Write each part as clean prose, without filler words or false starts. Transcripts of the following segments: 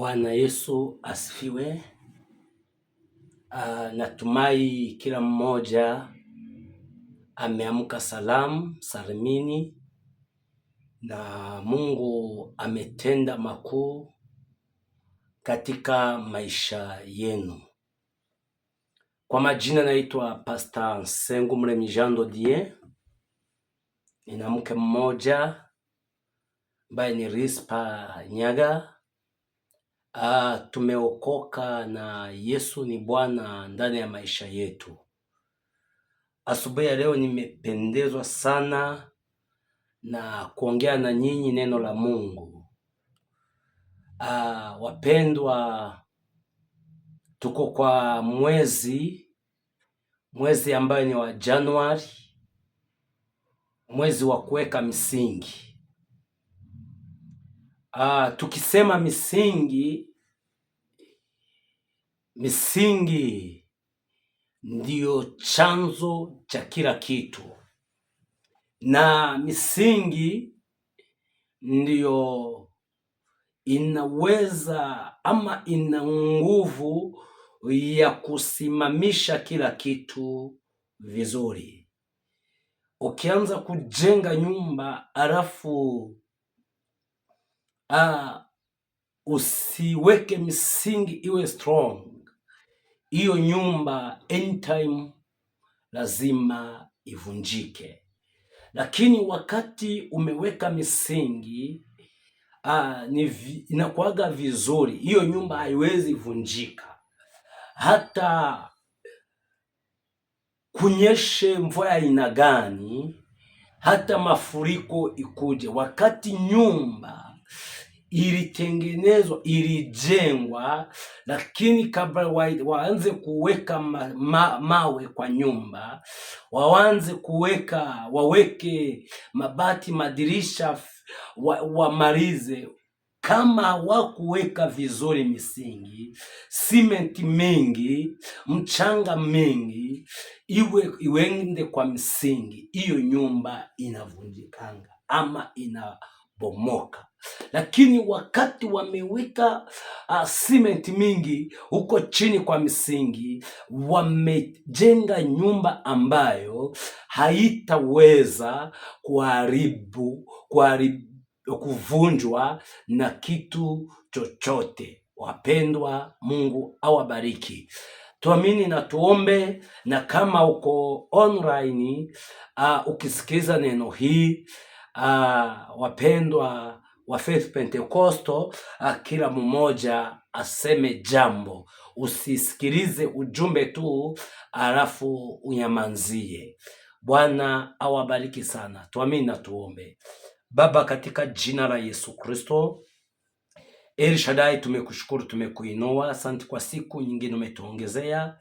Bwana Yesu asifiwe. Natumai kila mmoja ameamka salimini na Mungu ametenda makuu katika maisha yenu. Kwa majina naitwa Pastor Nsengumuremyi Jean de Dieu. Nina mke mmoja ambaye ni Rispa Nyaga. Tumeokoka na Yesu ni Bwana ndani ya maisha yetu. Asubuhi ya leo nimependezwa sana na kuongea na nyinyi neno la Mungu. Wapendwa, tuko kwa mwezi ambayo ni wa Januari, mwezi wa kuweka misingi. Tukisema misingi ndiyo chanzo cha kila kitu, na misingi ndiyo inaweza ama ina nguvu ya kusimamisha kila kitu vizuri. Ukianza kujenga nyumba alafu usiweke misingi iwe strong, hiyo nyumba anytime lazima ivunjike. Lakini wakati umeweka misingi inakuaga vizuri, hiyo nyumba haiwezi vunjika. Hata kunyeshe mvua ya aina gani, hata mafuriko ikuje, wakati nyumba ilitengenezwa, ilijengwa, lakini kabla waanze kuweka mawe kwa nyumba, waweke mabati, madirisha, wamalize, kama hawakuweka vizuri misingi, simenti mingi, mchanga mingi, iwende kwa misingi, hiyo nyumba inavunjikanga ama inabomoka. Lakini wakati wameweka simenti mingi huko chini kwa misingi, wamejenga nyumba ambayo haitaweza kuvunjwa na kitu chochote. Wapendwa, Mungu awabariki. Tuamini na tuombe, na kama uko online ukisikiliza neno hii, wapendwa wa Faith Pentecostal, kila mmoja aseme jambo. Usisikilize ujumbe tu alafu unyamanzie. Bwana awabariki sana. Tuamini na tuombe. Baba, katika jina la Yesu Kristo, El Shaddai, tumekushukuru, tumekuinua. Asante kwa siku nyingine umetuongezea.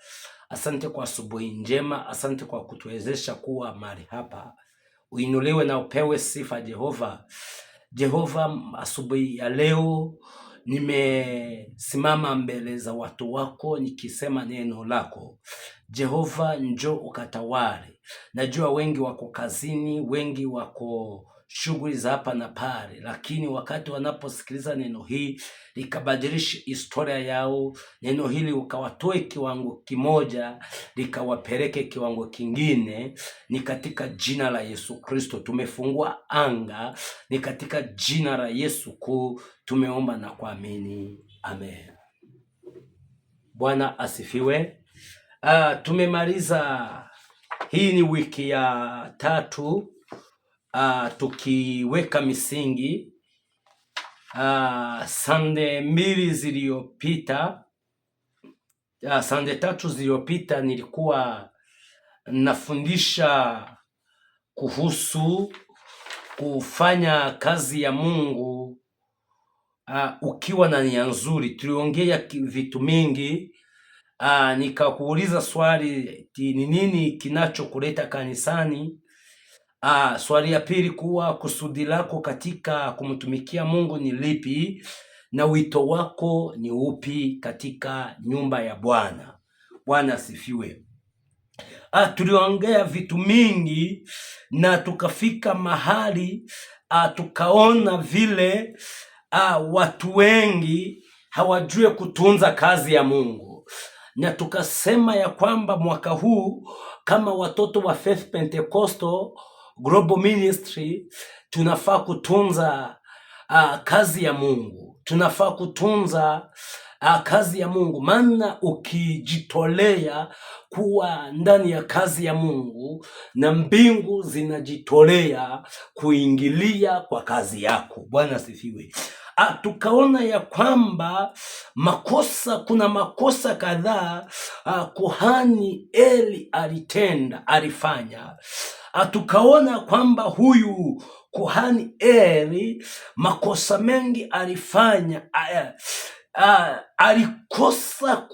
Asante kwa asubuhi njema. Asante kwa kutuwezesha kuwa mahali hapa. Uinuliwe na upewe sifa Jehova. Jehova, asubuhi ya leo nimesimama mbele za watu wako nikisema neno lako. Jehova, njoo ukatawale. Najua wengi wako kazini, wengi wako shughuli za hapa na pale, lakini wakati wanaposikiliza neno hii likabadilisha historia yao, neno hili ukawatoe kiwango kimoja likawapeleke kiwango kingine. Ni katika jina la Yesu Kristo tumefungua anga, ni katika jina la Yesu kuu tumeomba na kuamini, amen. Bwana asifiwe. Tumemaliza, hii ni wiki ya 3 tukiweka misingi. Sunday 2 ziliyopita, Sunday 3 ziliyopita nilikuwa nafundisha kuhusu kufanya kazi ya Mungu ukiwa na nia nzuri. Tuliongea vitu mingi. Nikakuuliza swali, ni nini kinachokuleta kanisani? Swali ya pili kuwa kusudi lako katika kumtumikia Mungu ni lipi, na wito wako ni upi katika nyumba ya Bwana. Bwana asifiwe. Tuliongea vitu mingi na tukafika mahali tukaona vile watu wengi hawajue kutunza kazi ya Mungu, na tukasema ya kwamba mwaka huu kama watoto wa Faith Pentecostal Global Ministry tunafaa kutunza kazi ya Mungu, tunafaa kutunza kazi ya Mungu, maana ukijitolea kuwa ndani ya kazi ya Mungu na mbingu zinajitolea kuingilia kwa kazi yako. Bwana asifiwe. Tukaona ya kwamba kuna makosa kadhaa kuhani Eli alifanya. Tukaona kwamba huyu kuhani Eli makosa mengi alifanya. Alikosa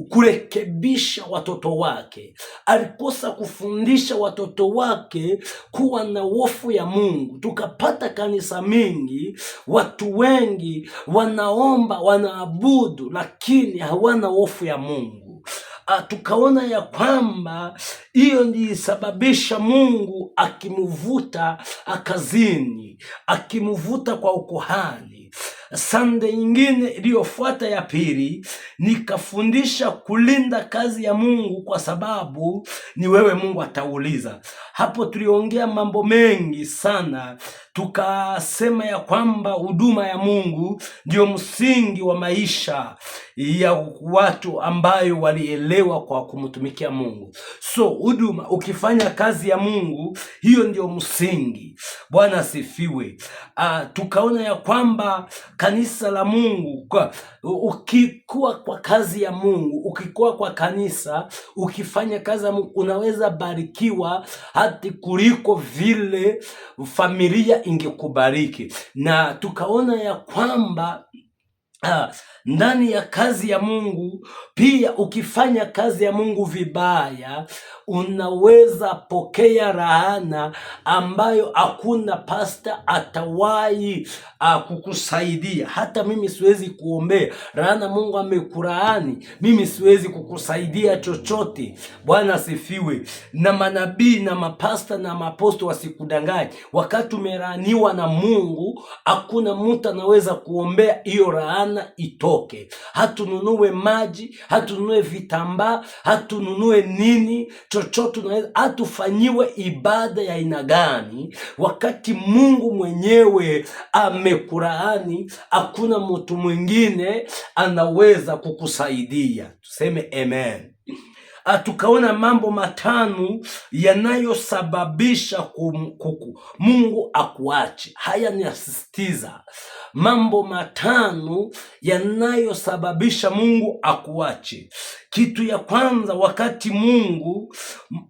kurekebisha watoto wake, alikosa kufundisha watoto wake kuwa na hofu ya Mungu. Tukapata kanisa mingi, watu wengi wanaomba, wanaabudu, lakini hawana hofu ya Mungu. Tukaona ya kwamba hiyo ndiisababisha Mungu akimvuta kazini, akimvuta kwa ukuhani. Sunday nyingine iliyofuata ya pili nikafundisha kulinda kazi ya Mungu, kwa sababu ni wewe Mungu atauliza. Hapo tuliongea mambo mengi sana, tukasema ya kwamba huduma ya Mungu ndio msingi wa maisha ya watu ambayo walielewa kwa kumtumikia Mungu. So huduma, ukifanya kazi ya Mungu, hiyo ndio msingi. Bwana asifiwe. Tukaona ya kwamba kanisa la Mungu, ukikuwa kwa kazi ya Mungu, ukikuwa kwa kanisa, ukifanya kazi ya Mungu, unaweza barikiwa hata kuliko vile familia ingekubariki. Na tukaona ya kwamba ndani ya kazi ya Mungu pia, ukifanya kazi ya Mungu vibaya, unaweza pokea laana ambayo hakuna pasta atawahi kukusaidia. Hata mimi siwezi kuombea laana. Mungu amekulaani, mimi siwezi kukusaidia chochote. Bwana asifiwe. Na manabii na mapasta na maposto wasikudanganye. Wakati umelaaniwa na Mungu, hakuna mtu anaweza kuombea hiyo laana itoke. Hatununue maji, hatununue vitambaa, hatununue nini chochote, unaweza hatufanyiwe ibada ya aina gani, wakati Mungu mwenyewe amekulaani, hakuna mtu mwingine anaweza kukusaidia. Tuseme amen. Tukaona mambo matano yanayosababisha Mungu akuache. Haya ni asisitiza mambo matano yanayosababisha Mungu akuache. Kitu ya kwanza, wakati Mungu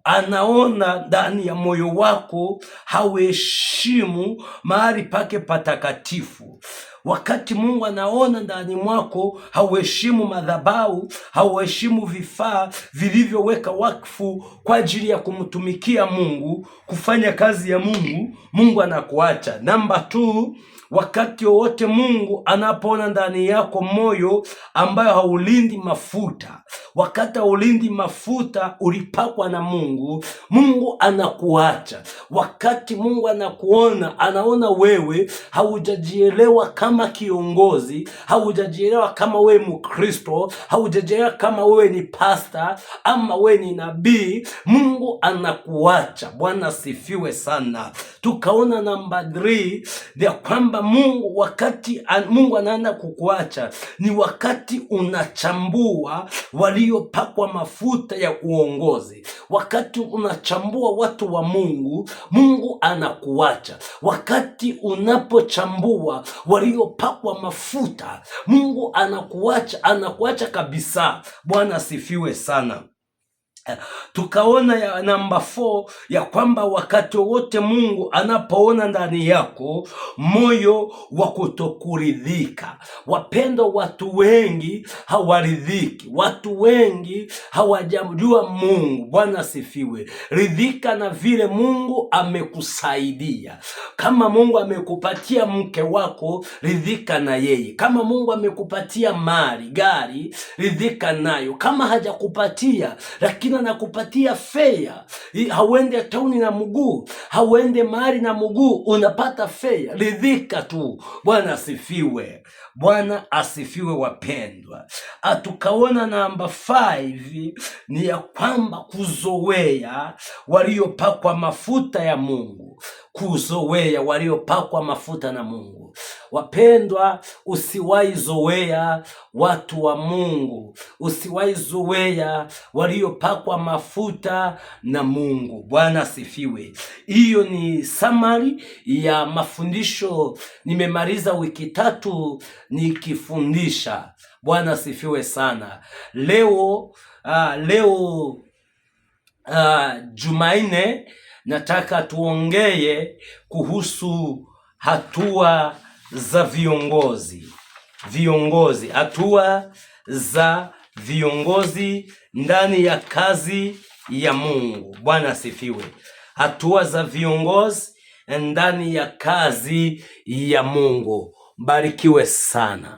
anaona ndani ya moyo wako hauheshimu mahali pake patakatifu. Wakati Mungu anaona ndani mwako hauheshimu madhabahu, hauheshimu vifaa vilivyoweka wakfu kwa ajili ya kumtumikia Mungu, kufanya kazi ya Mungu, Mungu anakuacha. Namba 2, wakati wowote Mungu anapoona ndani yako moyo ambayo haulindi mafuta, wakati haulindi mafuta ulipakwa na Mungu, Mungu anakuacha. Wakati Mungu anakuona, anaona wewe haujajielewa kama kiongozi, haujajielewa kama wewe Mkristo, haujajielewa kama wewe ni pasta ama wewe ni nabii, Mungu anakuacha. Bwana sifiwe sana. Tukaona namba 3 ya kwamba Mungu, wakati Mungu anaenda kukuacha ni wakati unachambua waliopakwa mafuta ya uongozi. Wakati unachambua watu wa Mungu, Mungu anakuacha. Wakati unapochambua waliopakwa mafuta, Mungu anakuacha kabisa. Bwana sifiwe sana. Tukaona ya namba 4 ya kwamba wakati wote Mungu anapoona ndani yako moyo wa kutokuridhika. Wapendo, watu wengi hawaridhiki, watu wengi hawajamjua Mungu. Bwana sifiwe. Ridhika na vile Mungu amekusaidia. Kama Mungu amekupatia mke wako, ridhika na yeye. Kama Mungu amekupatia mali, gari, ridhika nayo. Kama hajakupatia, lakini mwingine anakupatia fea, hauende tauni na mguu, hauende mahali na mguu, unapata fea. Ridhika tu. Bwana asifiwe. Bwana asifiwe wapendwa. Tukaona namba 5 ni ya kwamba kuzoea waliopakwa mafuta ya Mungu. Kuzoea waliopakwa mafuta na Mungu. Wapendwa, usiwahi zoea watu wa Mungu, usiwahi zoea waliopakwa mafuta na Mungu. Bwana asifiwe. Hiyo ni summary ya mafundisho. Nimemaliza wiki 3 nikifundisha. Bwana asifiwe sana. Leo Jumanne nataka tuongee kuhusu hatua za viongozi. Hatua za viongozi ndani ya kazi ya Mungu. Bwana asifiwe. Hatua za viongozi ndani ya kazi ya Mungu. Barikiwe sana.